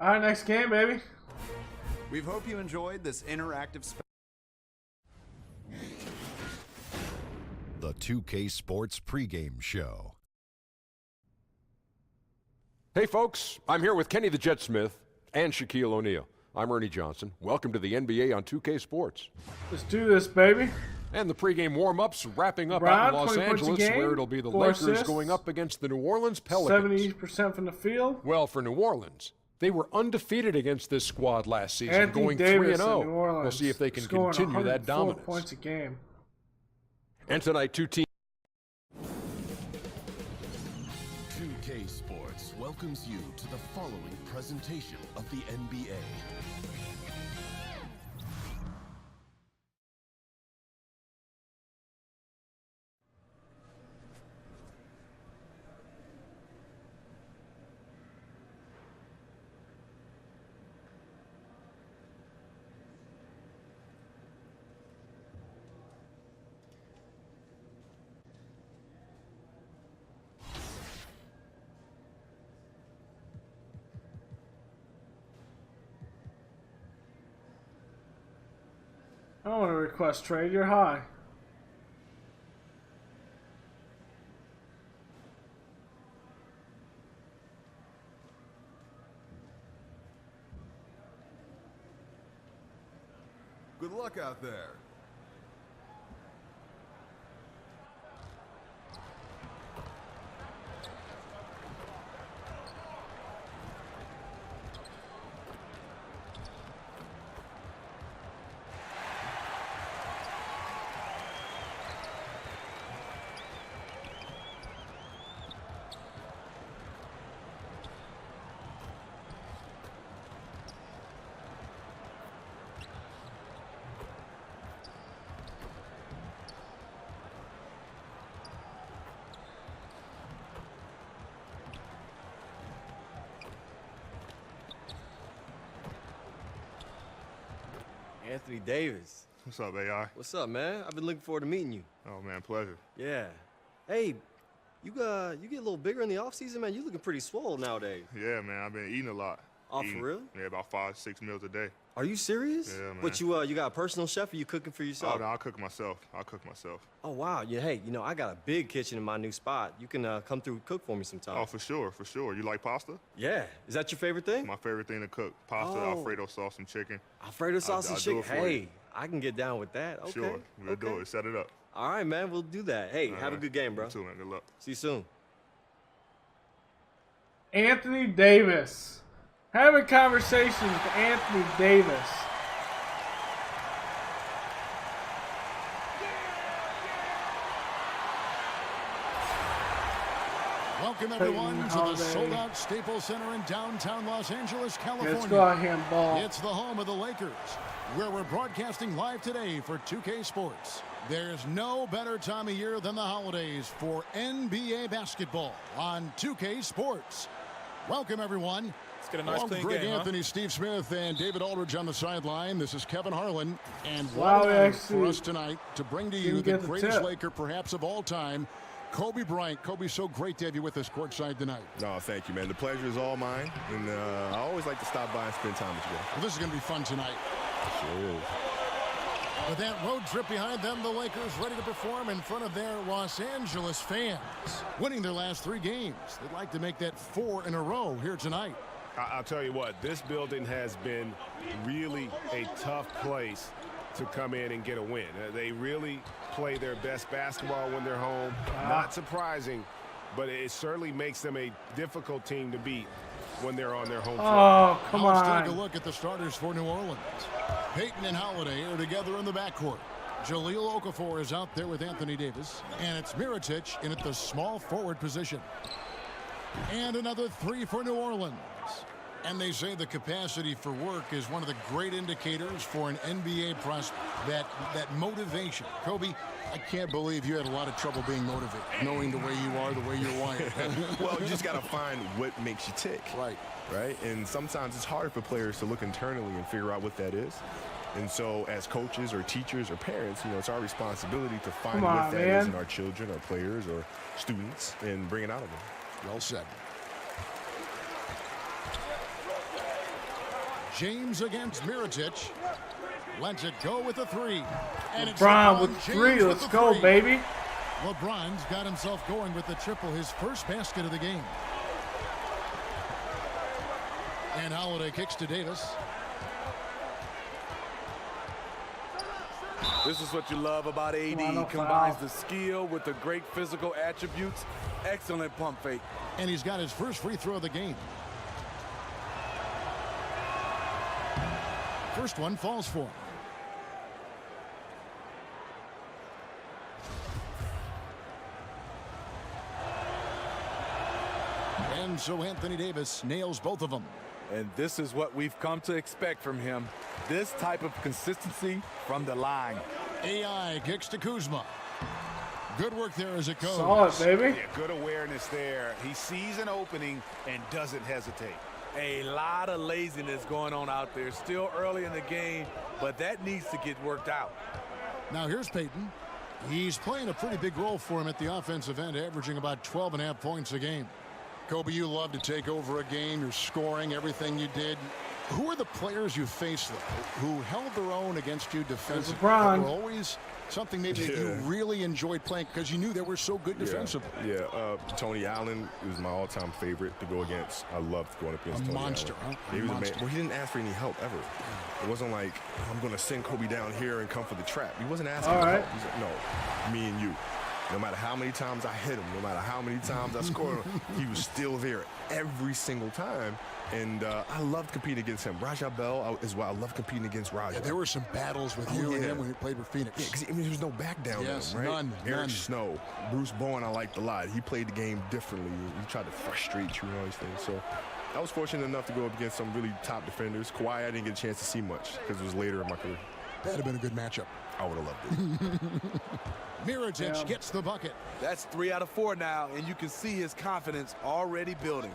All right, next game, baby. We hope you enjoyed this interactive The 2K Sports pregame show. Hey folks, I'm here with Kenny the Jet Smith and Shaquille O'Neal. I'm Ernie Johnson. Welcome to the NBA on 2K Sports. Let's do this, baby. And the pregame warm-ups wrapping up Brown, out in Los 20 points a Angeles, game, where it'll be the 4 Lakers assists, going up against the New Orleans Pelicans. 70% from the field. Well, for New Orleans, they were undefeated against this squad last season, Anthony going Davis 3-0. in New Orleans, We'll see if they can scoring continue that 104 dominance. points a game. And tonight, two teams. 2K Sports welcomes you to the following presentation of the NBA. I don't want to request trade. You're high. Good luck out there. Anthony Davis. What's up, AI? What's up, man? I've been looking forward to meeting you. Oh, man, pleasure. Yeah. Hey, you get a little bigger in the offseason, man. You looking pretty swole nowadays. Yeah, man, I've been eating a lot. Oh, Eating, for real? Yeah, about 5-6 meals a day. Are you serious? Yeah, man. But you got a personal chef or you cooking for yourself? Oh, no, I'll cook myself. Oh, wow. Yeah, hey, I got a big kitchen in my new spot. You can come through and cook for me sometime. Oh, for sure. You like pasta? Yeah. Is that your favorite thing? My favorite thing to cook. Pasta, Oh. Alfredo sauce, and chicken. Alfredo sauce and I'll do chicken. it for Hey, you. I can get down with that. Okay. Sure, we'll do it. Set it up. All right, man. We'll do that. Hey, All have a right. good game, bro. You too, man. Good luck. See you soon. Anthony Davis. Having conversations with Anthony Davis. Welcome everyone to the Holiday. sold-out Staples Center in downtown Los Angeles, California. Let's go out here and ball. It's the home of the Lakers, where we're broadcasting live today for 2K Sports. There's no better time of year than the holidays for NBA basketball on 2K Sports. Welcome everyone. Let's get a nice clean Greg game, huh? Anthony, Steve Smith, and David Aldridge on the sideline. This is Kevin Harlan, and Wow, what we an honor actually for us tonight to bring to you didn't the get the greatest tip. Laker perhaps of all time, Kobe Bryant. Kobe, so great to have you with us courtside tonight. No, thank you, man. The pleasure is all mine, and I always like to stop by and spend time with you guys. Well, this is going to be fun tonight. Sure is. With that road trip behind them, the Lakers ready to perform in front of their Los Angeles fans. Winning their last 3 games. They'd like to make that 4 in a row here tonight. I'll tell you what, this building has been really a tough place to come in and get a win. They really play their best basketball when they're home. Not surprising, but it certainly makes them a difficult team to beat when they're on their home Oh, floor. come Now let's take a on. look at the starters for New Orleans. Peyton and Holiday are together in the backcourt. Jahlil Okafor is out there with Anthony Davis. And it's Mirotic in at the small forward position. And another 3 for New Orleans. And they say the capacity for work is one of the great indicators for an NBA prospect. That motivation. Kobe, I can't believe you had a lot of trouble being motivated, knowing the way you are, the way you're wired. Well, you just got to find what makes you tick. Right. Right? And sometimes it's hard for players to look internally and figure out what that is. And so as coaches or teachers or parents, it's our responsibility to find Come on, what that is man. in our children or players or students and bring it out of them. Well said. James against Mirotic. Lets it go with a 3. And it's LeBron with James 3. with Let's the go, 3. baby. LeBron's got himself going with the triple, his first basket of the game. And Holiday kicks to Davis. This is what you love about AD. He combines the skill with the great physical attributes. Excellent pump fake. And he's got his first free throw of the game. First one falls for him. And so Anthony Davis nails both of them. And this is what we've come to expect from him. This type of consistency from the line. AI kicks to Kuzma. Good work there as it goes. Solid, baby. Yeah, good awareness there. He sees an opening and doesn't hesitate. A lot of laziness going on out there. Still early in the game, but that needs to get worked out. Now here's Payton. He's playing a pretty big role for him at the offensive end, averaging about 12.5 points a game. Kobe, you love to take over a game. You're scoring everything you did. Who are the players you faced, though, who held their own against you defensively? LeBron. Were always something maybe that you really enjoyed playing because you knew they were so good defensively. Tony Allen is my all-time favorite to go against. I loved going up against Tony monster, Allen. huh? He was Monster. well, he didn't ask for any help ever. It wasn't like, I'm going to send Kobe down here and come for the trap. He wasn't asking All for right. help. He's like, no, me and you. No matter how many times I hit him, no matter how many times I scored him, he was still there every single time. And I loved competing against him. Raja Bell as well. I loved competing against Raja. Yeah, there were some battles with you and him when he played with Phoenix. Yeah, because there was no back down Yes, there, right? none. Eric Snow, Bruce Bowen, I liked a lot. He played the game differently. He tried to frustrate you and all these things. So I was fortunate enough to go up against some really top defenders. Kawhi, I didn't get a chance to see much because it was later in my career. That'd have been a good matchup. I would have loved it. Mirotic gets the bucket. That's 3 out of 4 now, and you can see his confidence already building.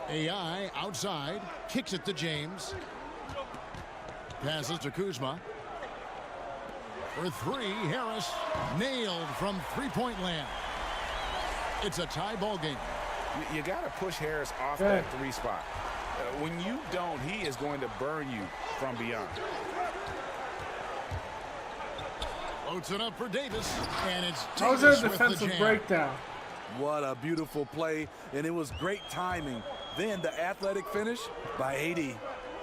AI outside, kicks it to James. Passes to Kuzma. For 3, Harris nailed from three-point land. It's a tie ball game. You got to push Harris off that 3 spot. When you don't, he is going to burn you from beyond. Floats it up for Davis, and it's How was Davis that a with the defensive jam. breakdown? What a beautiful play, and it was great timing. Then the athletic finish by AD.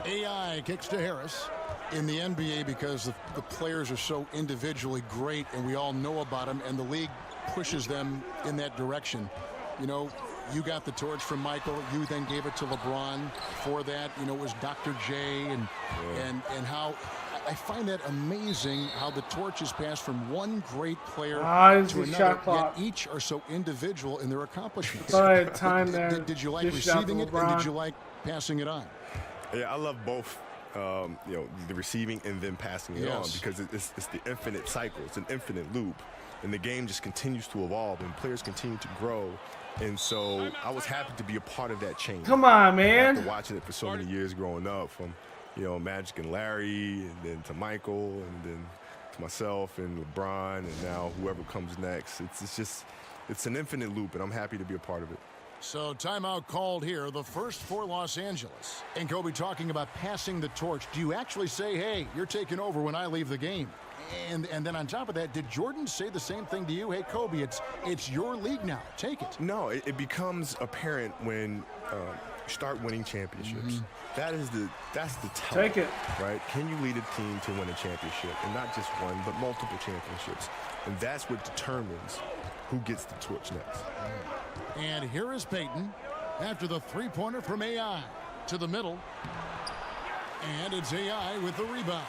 AI kicks to Harris. In the NBA, because the players are so individually great and we all know about them, and the league pushes them in that direction. You know, you got the torch from Michael. You then gave it to LeBron. For that, you know, it was Dr. J and how I find that amazing how the torch is passed from one great player to another. Shot clock. Yet each are so individual in their accomplishments. Thought I had time there. Did you like Dish out receiving to it, and LeBron. did you like passing it on? Yeah, I love both. You know, the receiving and then passing it on, because it's the infinite cycle. It's an infinite loop. And the game just continues to evolve and players continue to grow. And so I was happy to be a part of that change. Come on, man. After watching it for so many years growing up, from, you know, Magic and Larry, and then to Michael, and then to myself and LeBron, and now whoever comes next. It's an infinite loop, and I'm happy to be a part of it. So timeout called here, the first for Los Angeles. And Kobe, talking about passing the torch, do you actually say, hey, you're taking over when I leave the game? And then on top of that, did Jordan say the same thing to you? Hey, Kobe, it's your league now. Take it. No, it becomes apparent when you start winning championships. That's the tell. Take it. Right? Can you lead a team to win a championship? And not just one, but multiple championships. And that's what determines who gets the torch next. And here is Payton after the three-pointer from AI to the middle. And it's AI with the rebound.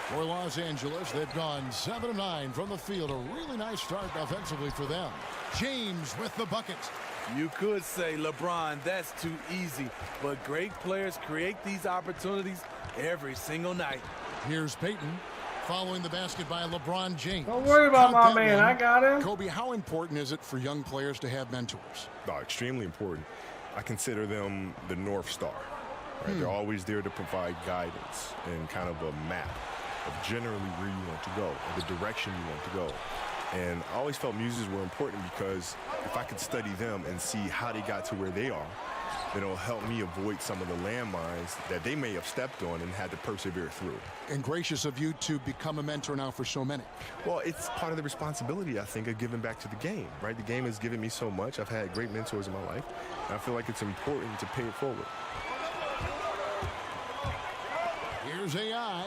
For Los Angeles, they've gone 7 of 9 from the field. A really nice start offensively for them. James with the bucket. You could say, LeBron, that's too easy. But great players create these opportunities every single night. Here's Payton following the basket by LeBron James. Don't worry about Count my that man. one. I got him. Kobe, how important is it for young players to have mentors? Oh, extremely important. I consider them the North Star. Right? They're always there to provide guidance and kind of a map of generally where you want to go, or the direction you want to go. And I always felt muses were important because if I could study them and see how they got to where they are, then it'll help me avoid some of the landmines that they may have stepped on and had to persevere through. And gracious of you to become a mentor now for so many. Well, it's part of the responsibility, I think, of giving back to the game, right? The game has given me so much. I've had great mentors in my life, and I feel like it's important to pay it forward. Here's AI.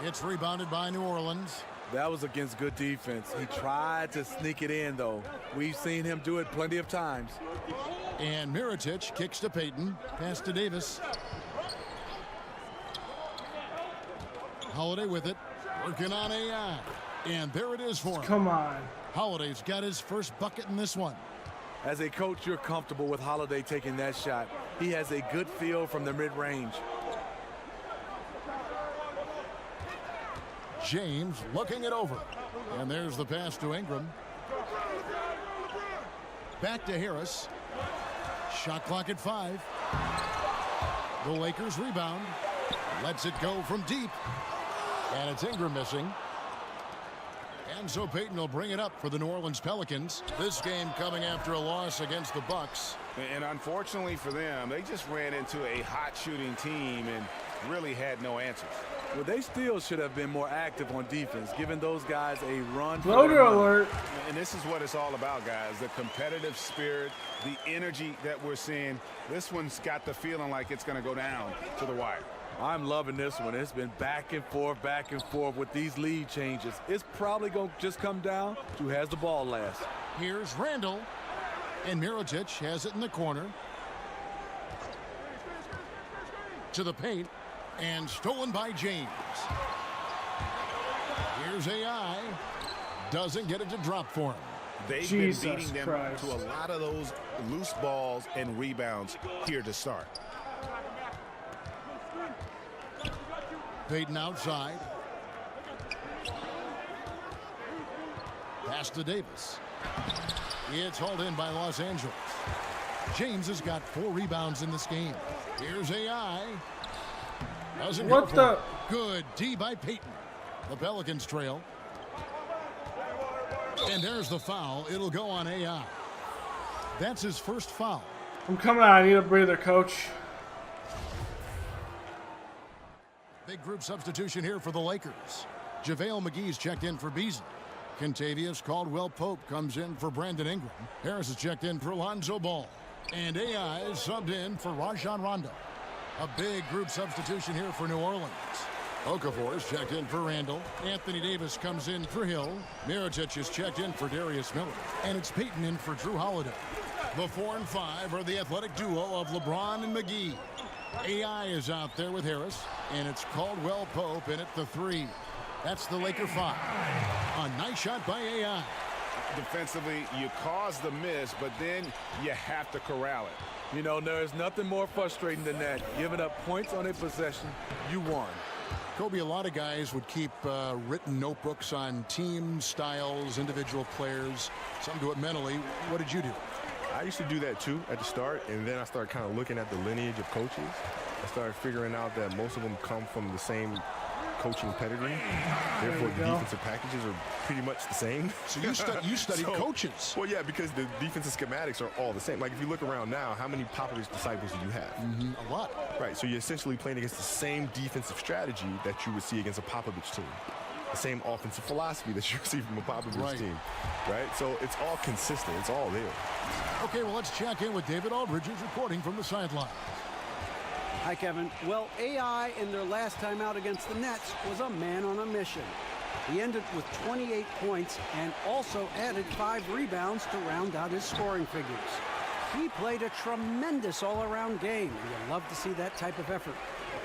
It's rebounded by New Orleans. That was against good defense. He tried to sneak it in, though. We've seen him do it plenty of times. And Mirotic kicks to Payton. Pass to Davis. Holiday with it. Working on AI. And there it is for him. Come on. Holiday's got his first bucket in this one. As a coach, you're comfortable with Holiday taking that shot. He has a good feel from the mid-range. James looking it over. And there's the pass to Ingram. Back to Harris. Shot clock at 5. The Lakers rebound. Lets it go from deep. And it's Ingram missing. And so Payton will bring it up for the New Orleans Pelicans. This game coming after a loss against the Bucks. And unfortunately for them, they just ran into a hot shooting team and really had no answers. Well, they still should have been more active on defense, giving those guys a run. Floater alert. And this is what it's all about, guys. The competitive spirit, the energy that we're seeing. This one's got the feeling like it's going to go down to the wire. I'm loving this one. It's been back and forth with these lead changes. It's probably going to just come down to who has the ball last. Here's Randall. And Mirotic has it in the corner. To the paint. And stolen by James. Here's AI. Doesn't get it to drop for him. They've Jesus been beating them Christ. to a lot of those loose balls and rebounds here to start. Payton outside. Pass to Davis. It's hauled in by Los Angeles. James has got 4 rebounds in this game. Here's AI. Doesn't What go for the? it. Good D by Payton. The Pelicans trail. And there's the foul. It'll go on AI. That's his first foul. I'm coming out. I need a breather, coach. Big group substitution here for the Lakers. JaVale McGee's checked in for Beasley. Contavious Caldwell-Pope comes in for Brandon Ingram. Harris is checked in for Lonzo Ball. And AI is subbed in for Rajon Rondo. A big group substitution here for New Orleans. Okafor is checked in for Randall. Anthony Davis comes in for Hill. Mirotic is checked in for Darius Miller. And it's Payton in for Drew Holiday. The 4 and 5 are the athletic duo of LeBron and McGee. AI is out there with Harris. And it's Caldwell-Pope in at the 3. That's the Laker 5. A nice shot by AI. Defensively, you cause the miss, but then you have to corral it. You know, there is nothing more frustrating than that. Giving up points on a possession, you won. Kobe, a lot of guys would keep written notebooks on team styles, individual players. Some do it mentally. What did you do? I used to do that too at the start, and then I started kind of looking at the lineage of coaches. I started figuring out that most of them come from the same coaching pedigree. Therefore, the defensive packages are pretty much the same. So you studied coaches. Well, yeah, because the defensive schematics are all the same. Like if you look around now, how many Popovich disciples do you have? A lot. Right, so you're essentially playing against the same defensive strategy that you would see against a Popovich team. The same offensive philosophy that you would see from a Popovich team. Right, so it's all consistent. It's all there. Okay, well, let's check in with David Aldridge, who's reporting from the sideline. Hi, Kevin. Well, AI in their last time out against the Nets was a man on a mission. He ended with 28 points and also added 5 rebounds to round out his scoring figures. He played a tremendous all-around game, and you'll love to see that type of effort.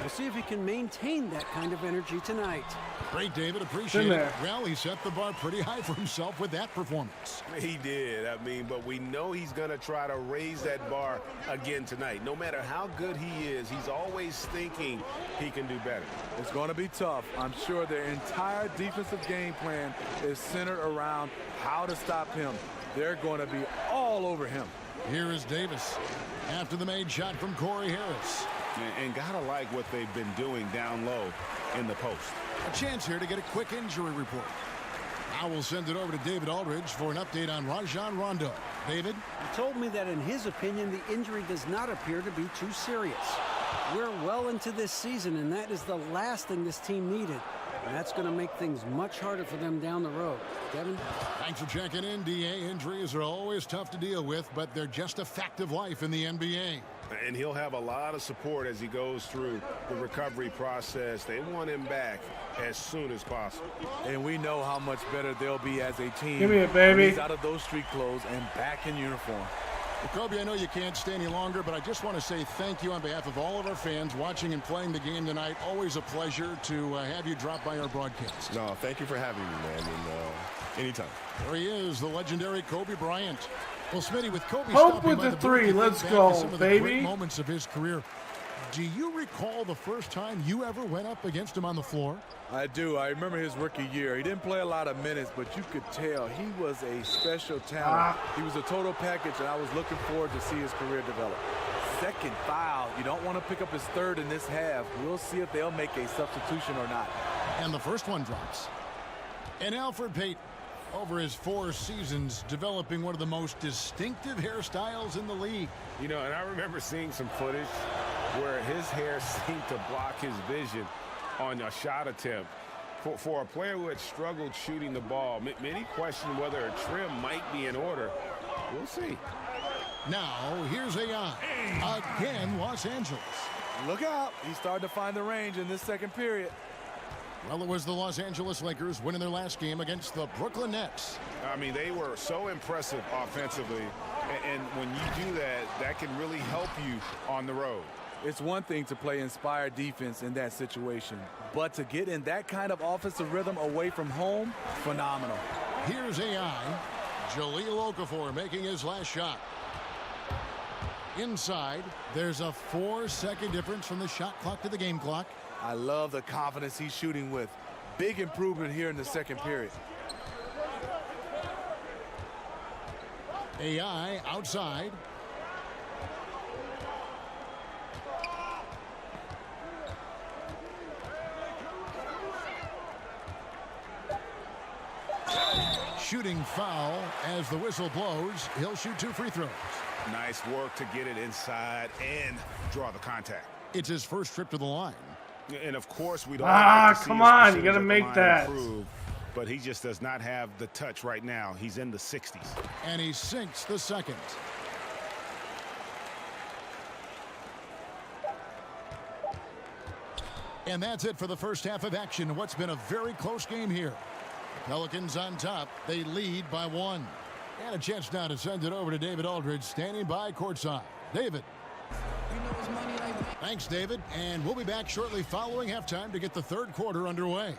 We'll see if he can maintain that kind of energy tonight. Great, David. Appreciate it. Well, he set the bar pretty high for himself with that performance. He did. I mean, but we know he's going to try to raise that bar again tonight. No matter how good he is, he's always thinking he can do better. It's going to be tough. I'm sure their entire defensive game plan is centered around how to stop him. They're going to be all over him. Here is Davis after the made shot from Corey Harris. And gotta like what they've been doing down low in the post. A chance here to get a quick injury report. I will send it over to David Aldridge for an update on Rajon Rondo. David? He told me that in his opinion, the injury does not appear to be too serious. We're well into this season, and that is the last thing this team needed. And that's going to make things much harder for them down the road. Kevin? Thanks for checking in, DA. Injuries are always tough to deal with, but they're just a fact of life in the NBA. And he'll have a lot of support as he goes through the recovery process. They want him back as soon as possible. And we know how much better they'll be as a team. Give me it, baby. When he's out of those street clothes and back in uniform. Well, Kobe, I know you can't stay any longer, but I just want to say thank you on behalf of all of our fans watching and playing the game tonight. Always a pleasure to have you drop by our broadcast. No, thank you for having me, man. And anytime. There he is, the legendary Kobe Bryant. Well, Smitty, with Kobe Hope stopping with by the booth, three. you think Let's back go, to some of the baby. great moments of his career. Do you recall the first time you ever went up against him on the floor? I do. I remember his rookie year. He didn't play a lot of minutes, but you could tell he was a special talent. He was a total package, and I was looking forward to see his career develop. Second foul. You don't want to pick up his third in this half. We'll see if they'll make a substitution or not. And the first one drops. And Elfrid Payton, over his 4 seasons, developing one of the most distinctive hairstyles in the league. You know, and I remember seeing some footage where his hair seemed to block his vision on a shot attempt. For a player who had struggled shooting the ball, many question whether a trim might be in order. We'll see. Now, here's AI. Again, Los Angeles. Look out. He's starting to find the range in this second period. Well, it was the Los Angeles Lakers winning their last game against the Brooklyn Nets. I mean, they were so impressive offensively. And when you do that, that can really help you on the road. It's one thing to play inspired defense in that situation, but to get in that kind of offensive rhythm away from home, phenomenal. Here's AI. Jahlil Okafor making his last shot. Inside, there's a 4-second difference from the shot clock to the game clock. I love the confidence he's shooting with. Big improvement here in the second period. AI outside. Shooting foul as the whistle blows. He'll shoot 2 free throws. Nice work to get it inside and draw the contact. It's his first trip to the line. And of course, we don't like to see come his on, you percentage gotta at the make line that. improve, but he just does not have the touch right now. He's in the 60s. And he sinks the second. And that's it for the first half of action. What's been a very close game here. Pelicans on top. They lead by 1. And a chance now to send it over to David Aldridge, standing by courtside. David. Thanks, David. And we'll be back shortly following halftime to get the third quarter underway.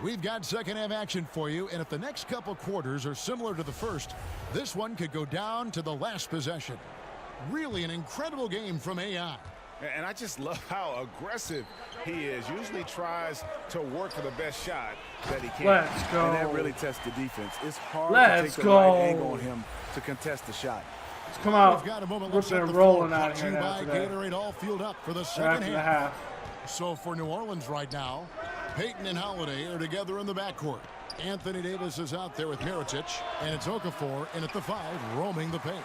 We've got second half action for you, and if the next couple quarters are similar to the first, this one could go down to the last possession. Really an incredible game from AI. And I just love how aggressive he is. Usually tries to work for the best shot that he can. Let's go. And that really tests the defense. It's hard Let's to take the go. right angle on him to contest the shot. Let's come out. We've got a moment We're left on the rolling floor. out Brought here to you now by today. Gatorade, all fueled up for the second After the half. half. So for New Orleans right now, Payton and Holiday are together in the backcourt. Anthony Davis is out there with Mirotic, and it's Okafor in at the 5, roaming the paint.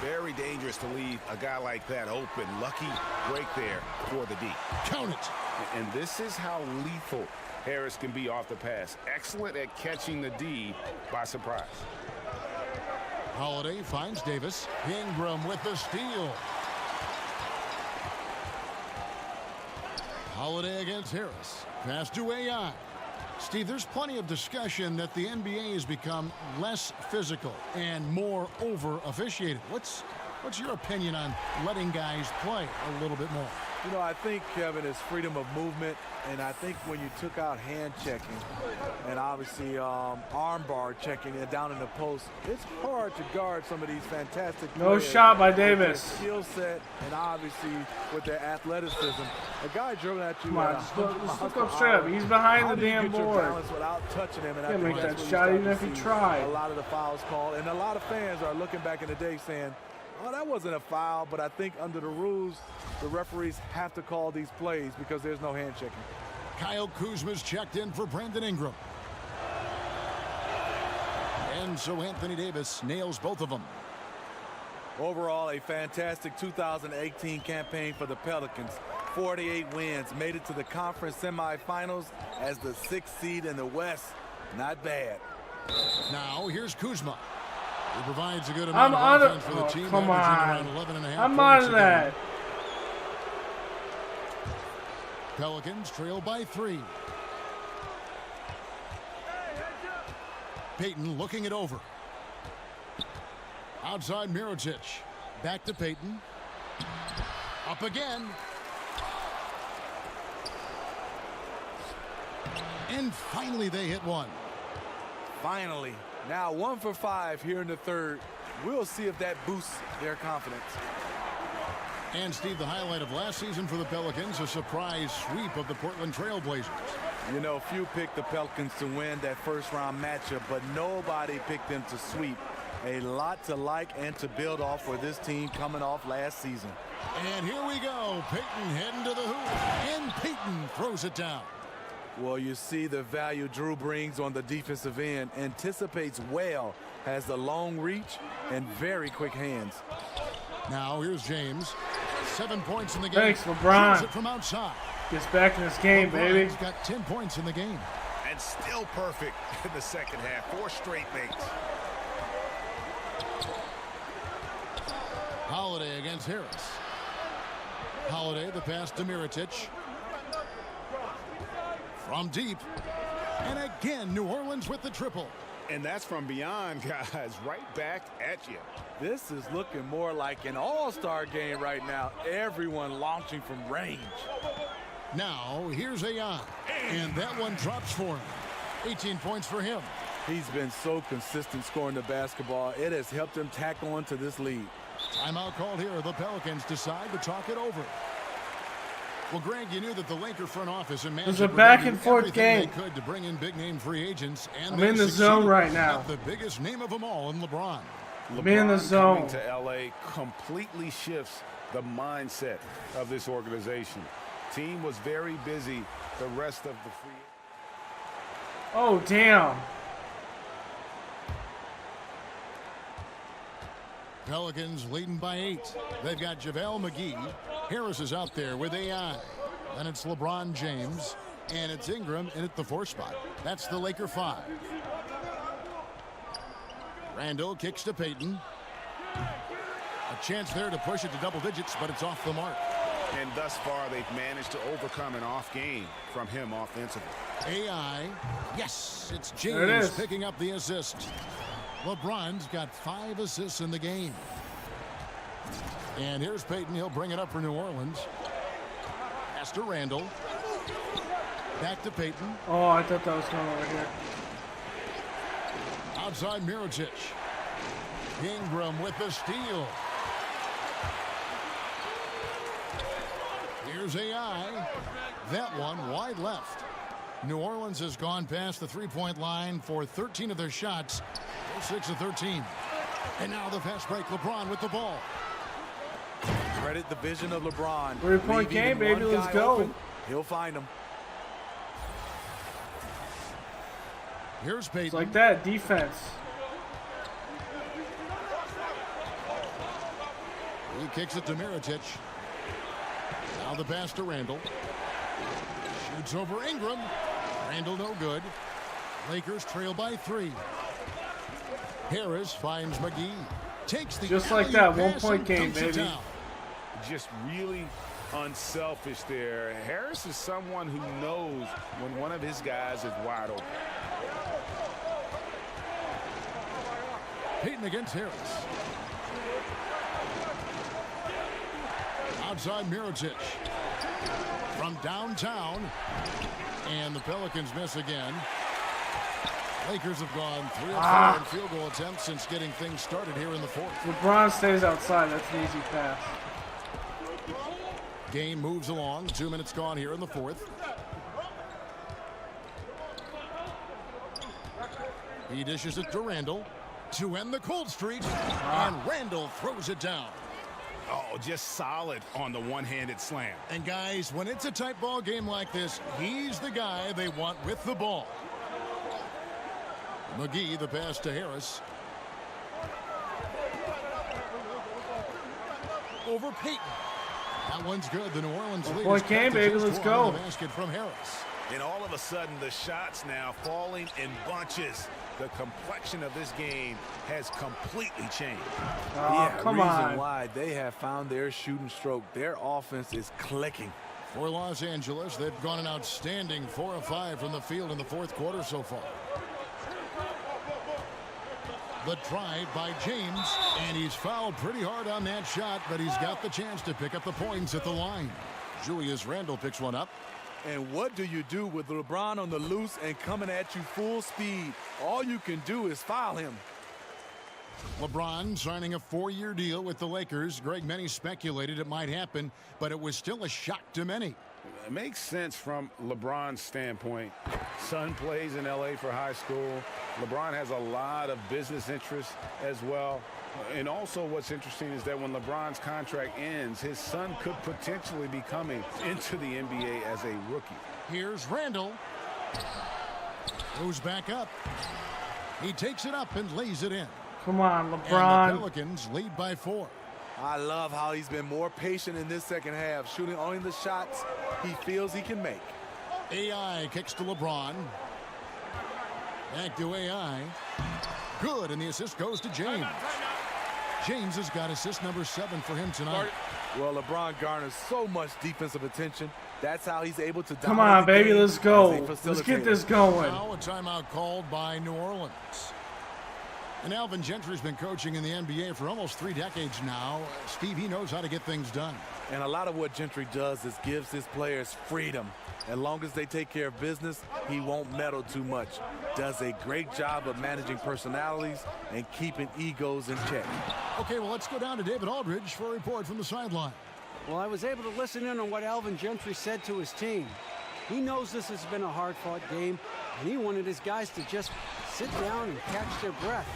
Very dangerous to leave a guy like that open. Lucky break there for the D. Count it. And this is how lethal Harris can be off the pass. Excellent at catching the D by surprise. Holiday finds Davis. Ingram with the steal. Holiday against Harris. Pass to AI. Steve, there's plenty of discussion that the NBA has become less physical and more over-officiated. What's What's your opinion on letting guys play a little bit more? You know, I think, Kevin, is freedom of movement, and I think when you took out hand checking and obviously arm bar checking and down in the post, it's hard to guard some of these fantastic No players shot by with their Davis. skill set and obviously with their athleticism. A guy dribbling at you Come on, at just 100 look miles up straight up. per hour. He's behind How the do you damn get your board. balance without touching him? And I Can't think make that's that where you shot start even to if he see tried. A lot of the fouls called, and a lot of fans are looking back in the day saying, oh, that wasn't a foul, but I think under the rules, the referees have to call these plays because there's no hand checking. Kyle Kuzma's checked in for Brandon Ingram. And so Anthony Davis nails both of them. Overall, a fantastic 2018 campaign for the Pelicans. 48 wins, made it to the conference semifinals as the 6th seed in the West. Not bad. Now here's Kuzma. He provides a good I'm amount on of offense for the team, come averaging on. around 11.5 I'm points on a that. game. Pelicans trail by 3. Payton looking it over. Outside Mirotic. Back to Payton. Up again. And finally they hit one. Finally. Now 1 for 5 here in the third. We'll see if that boosts their confidence. And Steve, the highlight of last season for the Pelicans, a surprise sweep of the Portland Trail Blazers. You know, few picked the Pelicans to win that first round matchup, but nobody picked them to sweep. A lot to like and to build off for this team coming off last season. And here we go. Payton heading to the hoop. And Payton throws it down. Well, you see the value Drew brings on the defensive end. Anticipates well, has the long reach and very quick hands. Now here's James. 7 points in the game. Thanks, LeBron. Shoots it from outside. Gets back in this game, baby. LeBron's got 10 points in the game. And still perfect in the second half. 4 straight makes. Holiday against Harris. Holiday, the pass to Mirotic. From deep. And again, New Orleans with the triple. And that's from beyond, guys. Right back at you. This is looking more like an all-star game right now. Everyone launching from range. Now, here's Ayan. And that one drops for him. 18 points for him. He's been so consistent scoring the basketball. It has helped him tack on to this lead. Timeout called here. The Pelicans decide to talk it over. Well, Greg, you knew that the Laker front office and It's management a back and were forth doing everything game. they could to bring in big-name free agents, and I'm they in the succeeded. zone right now. Got the biggest name of them all in LeBron. I'm in the LeBron zone. coming to LA completely shifts the mindset of this organization. Team was very busy the rest of the free. Oh, damn. Pelicans leading by 8. They've got JaVale McGee. Harris is out there with AI. And it's LeBron James. And it's Ingram in at the 4 spot. That's the Laker 5. Randall kicks to Payton. A chance there to push it to double digits, but it's off the mark. And thus far, they've managed to overcome an off game from him offensively. AI. Yes, it's There it James is. picking up the assist. LeBron's got 5 assists in the game. And here's Payton. He'll bring it up for New Orleans. Pass to Randall. Back to Payton. Oh, I thought that was going over here. Outside Mirotic. Ingram with the steal. Here's AI. That one wide left. New Orleans has gone past the three-point line for 13 of their shots. They're 6 of 13. And now the fast break. LeBron with the ball. Credit the vision of LeBron. 3-point Leave game, even baby. one Let's guy go. open, he'll find him. Here's Payton. It's like that. Defense. He kicks it to Mirotic. Now the pass to Randall. Shoots over Ingram. Randall no good. Lakers trail by 3. Harris finds McGee. Takes the Just like alley-oop that, pass 1-point and game, dunks it baby. down. Just really unselfish there. Harris is someone who knows when one of his guys is wide open. Payton against Harris. Outside Mirotic. From downtown. And the Pelicans miss again. Lakers have gone 3 of 4 in field goal attempts since getting things started here in the fourth. LeBron stays outside. That's an easy pass. Game moves along. 2 minutes gone here in the fourth. He dishes it to Randall to end the cold streak. And Randall throws it down. Oh, just solid on the one-handed slam. And guys, when it's a tight ball game like this, he's the guy they want with the ball. McGee, the pass to Harris. Over Payton. That one's good. The New Orleans lead. Boy, Cam, baby, let's go. The basket from Harris. And all of a sudden, the shots now falling in bunches. The complexion of this game has completely changed. Come on. Reason why they have found their shooting stroke. Their offense is clicking. For Los Angeles, they've gone an outstanding 4 of 5 from the field in the fourth quarter so far. The drive by James, and he's fouled pretty hard on that shot, but he's got the chance to pick up the points at the line. Julius Randle picks one up. And what do you do with LeBron on the loose and coming at you full speed? All you can do is foul him. LeBron signing a 4-year deal with the Lakers. Greg, many speculated it might happen, but it was still a shock to many. It makes sense from LeBron's standpoint. Son plays in L.A. for high school. LeBron has a lot of business interests as well. And also what's interesting is that when LeBron's contract ends, his son could potentially be coming into the NBA as a rookie. Here's Randall. Goes back up. He takes it up and lays it in. Come on, And the LeBron. Pelicans lead by 4. I love how he's been more patient in this second half, shooting only the shots he feels he can make. AI kicks to LeBron. Back to AI. Good, and the assist goes to James. James has got assist number 7 for him tonight. Well, LeBron garners so much defensive attention. That's how he's able to dominate. Come on, the baby, game let's go. as a Let's get facilitator. this going. Now a timeout called by New Orleans. And Alvin Gentry's been coaching in the NBA for almost 3 decades now. Steve, he knows how to get things done. And a lot of what Gentry does is gives his players freedom. As long as they take care of business, he won't meddle too much. Does a great job of managing personalities and keeping egos in check. Okay, well, let's go down to David Aldridge for a report from the sideline. Well, I was able to listen in on what Alvin Gentry said to his team. He knows this has been a hard-fought game, and he wanted his guys to just sit down and catch their breath.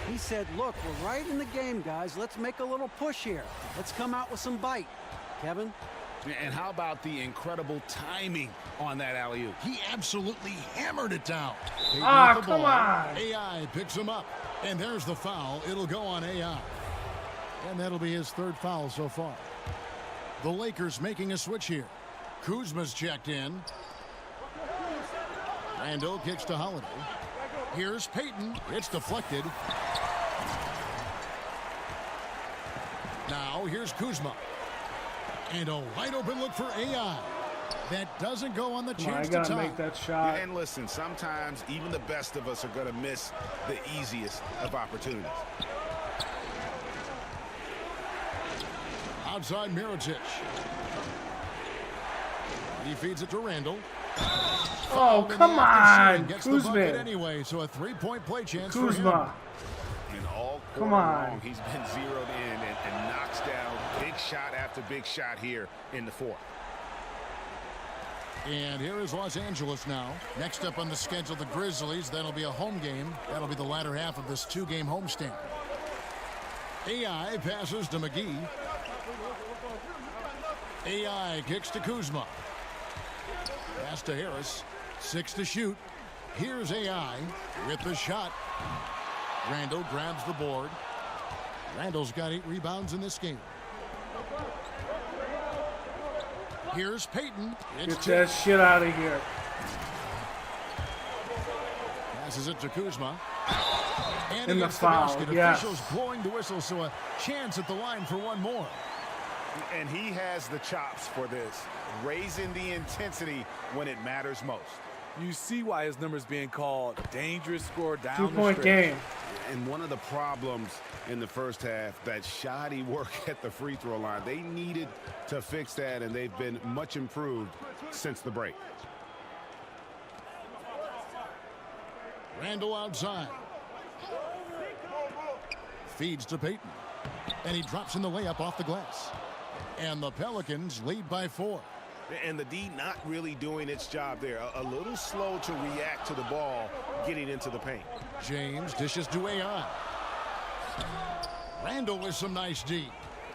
He said, look, we're right in the game, guys. Let's make a little push here. Let's come out with some bite. Kevin? And how about the incredible timing on that alley-oop? He absolutely hammered it down. Ah, With the come ball. on. AI picks him up, and there's the foul. It'll go on AI. And that'll be his 3rd foul so far. The Lakers making a switch here. Kuzma's checked in. Randall kicks to Holiday. Here's Payton. It's deflected. Now here's Kuzma. And a wide open look for AI. That doesn't go on the Come on, I chance to gotta tie. make that shot. And listen, sometimes even the best of us are going to miss the easiest of opportunities. Outside Mirotic. He feeds it to Randall. Oh, And the come active shooting on. gets the bucket Kuzma. anyway, so a 3-point play chance for him. Kuzma. And all Come quarter on. long, he's been zeroed in and knocks down big shot after big shot here in the fourth. And here is Los Angeles now. Next up on the schedule, the Grizzlies. That'll be a home game. That'll be the latter half of this 2-game homestand. AI passes to McGee. AI kicks to Kuzma. Pass to Harris. 6 to shoot. Here's AI with the shot. Randall grabs the board. Randall's got 8 rebounds in this game. Here's Payton. It's Get that shit out of here. Passes it to Kuzma. And In he the gets foul, basket. yes. Officials blowing the whistle, so a chance at the line for one more. And he has the chops for this, raising the intensity when it matters most. You see why his number's being called dangerous score down 2-point the stretch. game. And one of the problems in the first half, that shoddy work at the free throw line. They needed to fix that, and they've been much improved since the break. Randall outside. Feeds to Payton. And he drops in the layup off the glass. And the Pelicans lead by 4. And the D not really doing its job there. A little slow to react to the ball getting into the paint. James dishes to AI. Randall with some nice D.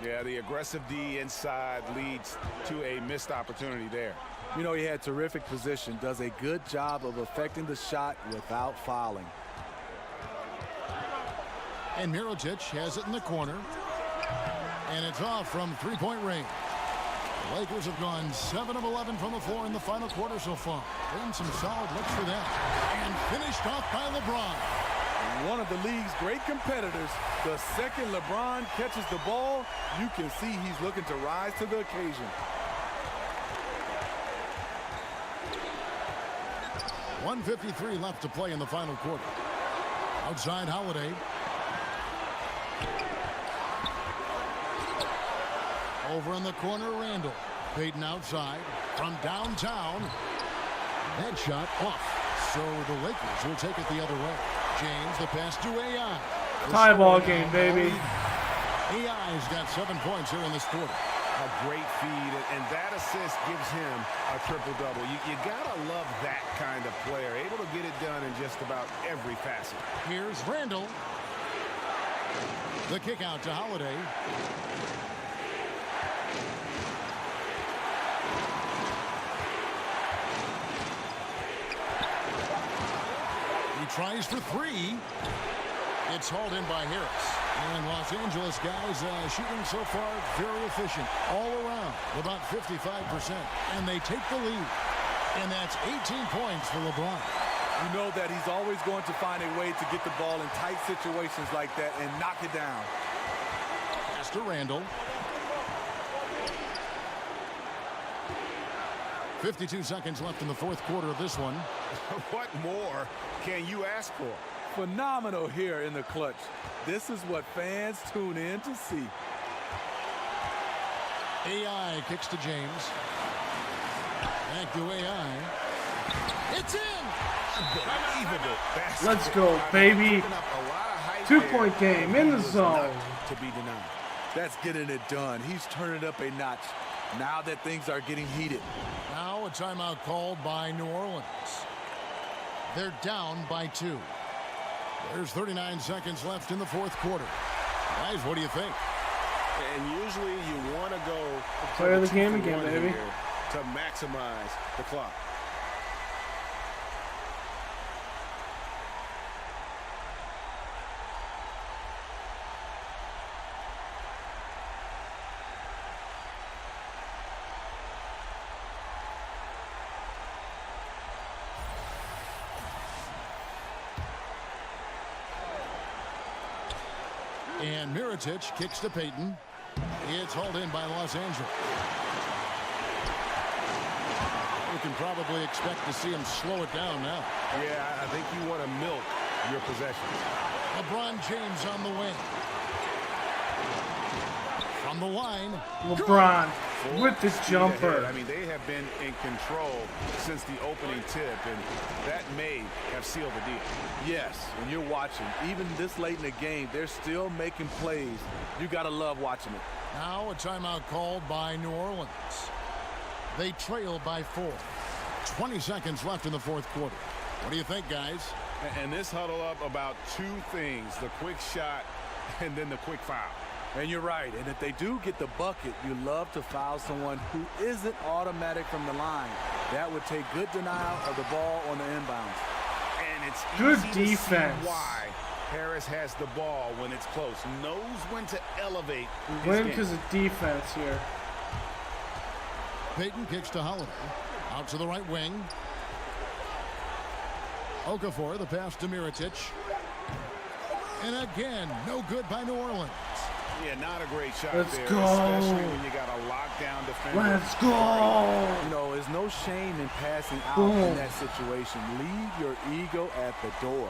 Yeah, the aggressive D inside leads to a missed opportunity there. You know, he had terrific position, does a good job of affecting the shot without fouling. And Mirotic has it in the corner. And it's off from three-point range. The Lakers have gone 7 of 11 from the floor in the final quarter so far. Been some solid looks for them. And finished off by LeBron. One of the league's great competitors. The second LeBron catches the ball, you can see he's looking to rise to the occasion. .153 left to play in the final quarter. Outside Holiday. Over in the corner, Randall. Payton outside from downtown. That shot off. So the Lakers will take it the other way. James, the pass to AI. Tie ball game, baby. AI's got 7 points here in this quarter. A great feed, and that assist gives him a triple-double. You gotta love that kind of player, able to get it done in just about every facet. Here's Randall. The kick out to Holiday. He tries for 3. It's hauled in by Harris. And Los Angeles guys shooting so far very efficient all around, about 55%. And they take the lead. And that's 18 points for LeBron. You know that he's always going to find a way to get the ball in tight situations like that and knock it down. Pass to Randall. 52 seconds left in the fourth quarter of this one. What more can you ask for? Phenomenal here in the clutch. This is what fans tune in to see. AI kicks to James. Back to AI. It's in! Unbelievable. Let's go, baby. 2-point game in the zone. To be denied. That's getting it done. He's turning up a notch now that things are getting heated. Now a timeout called by New Orleans. They're down by 2. There's 39 seconds left in the fourth quarter. Guys, what do you think? And usually you want to go Player of the game again, baby. To maximize the clock. And Mirotic kicks to Payton. It's hauled in by Los Angeles. We can probably expect to see him slow it down now. Yeah, I think you want to milk your possessions. LeBron James on the wing. From the line. LeBron with the jumper. I mean, they have been in control since the opening tip, and that may have sealed the deal. Yes, and you're watching. Even this late in the game, they're still making plays. You got to love watching it. Now a timeout called by New Orleans. They trail by 4. 20 seconds left in the fourth quarter. What do you think, guys? And this huddle up about 2 things, the quick shot and then the quick foul. And you're right. And if they do get the bucket, you love to foul someone who isn't automatic from the line. That would take good denial of the ball on the inbounds. And it's good easy defense. To see why Harris has the ball when it's close. Knows when to elevate. Win because of defense here. Payton kicks to Holiday. Out to the right wing. Okafor, the pass to Mirotic. And again, no good by New Orleans. Yeah, not a great shot Let's there, go. especially when you got a lockdown defender. Let's go. You know, there's no shame in passing out Boom. in that situation. Leave your ego at the door.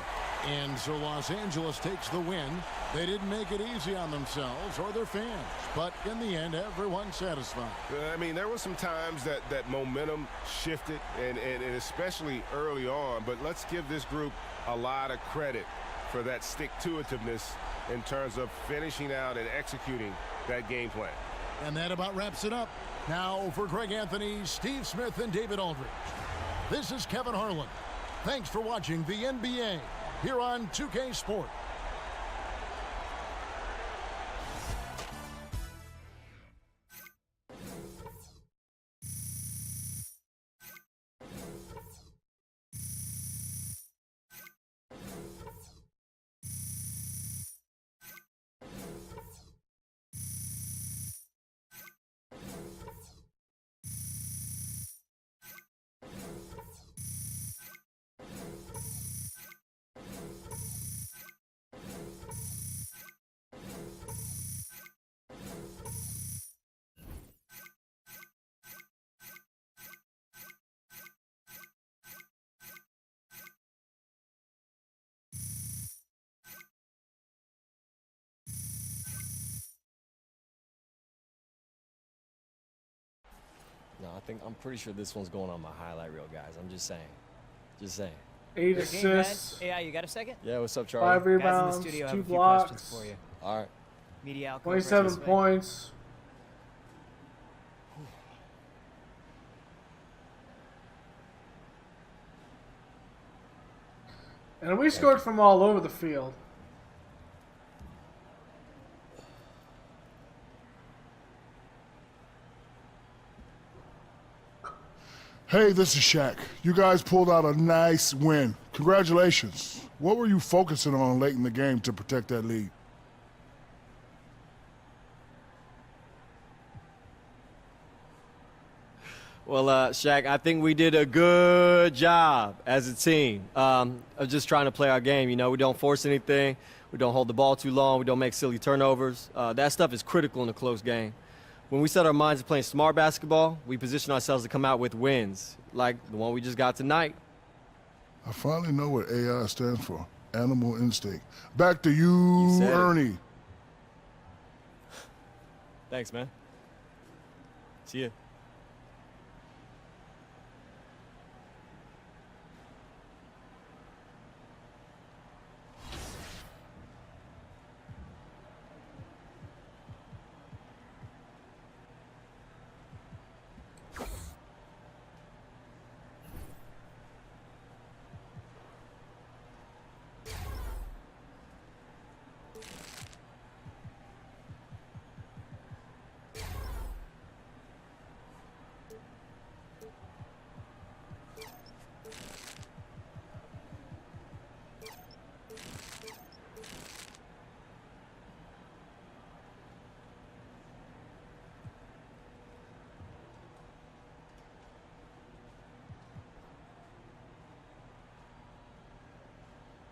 And so Los Angeles takes the win. They didn't make it easy on themselves or their fans, but in the end, everyone's satisfied. I mean, there were some times that momentum shifted, and especially early on, but let's give this group a lot of credit for that stick-to-itiveness in terms of finishing out and executing that game plan. And that about wraps it up. Now for Greg Anthony, Steve Smith, and David Aldridge. This is Kevin Harlan. Thanks for watching the NBA here on 2K Sport. No, I'm pretty sure this one's going on my highlight reel, guys. I'm just saying. Just saying. 8 assists. Yeah, you got a second? Yeah, what's up, Charlie? 5 rebounds, Guys in the studio 2 have a few blocks. questions for you. All right. Media outcome 27 versus win. points. And we scored from all over the field. Hey, this is Shaq. You guys pulled out a nice win. Congratulations. What were you focusing on late in the game to protect that lead? Well, Shaq, I think we did a good job as a team of just trying to play our game. You know, we don't force anything. We don't hold the ball too long. We don't make silly turnovers. That stuff is critical in a close game. When we set our minds to playing smart basketball, we position ourselves to come out with wins, like the one we just got tonight. I finally know what AI stands for. Animal instinct. Back to you, Ernie. Thanks, man. See ya.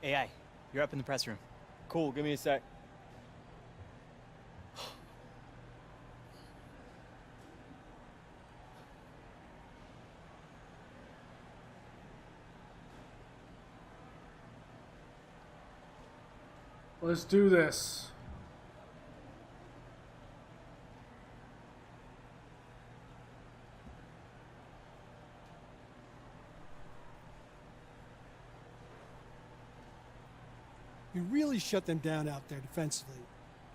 AI, you're up in the press room. Cool, give me a sec. Let's do this. You really shut them down out there defensively.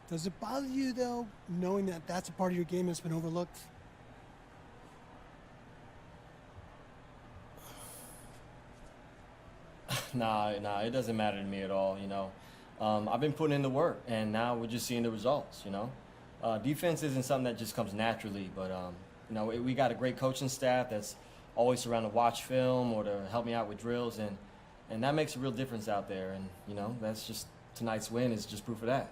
Does it bother you, though, knowing that that's a part of your game that's been overlooked? Nah, it doesn't matter to me at all, you know. I've been putting in the work, and now we're just seeing the results, you know. Defense isn't something that just comes naturally, but, you know, we got a great coaching staff that's always around to watch film or to help me out with drills, and that makes a real difference out there. And, you know, that's just tonight's win is just proof of that.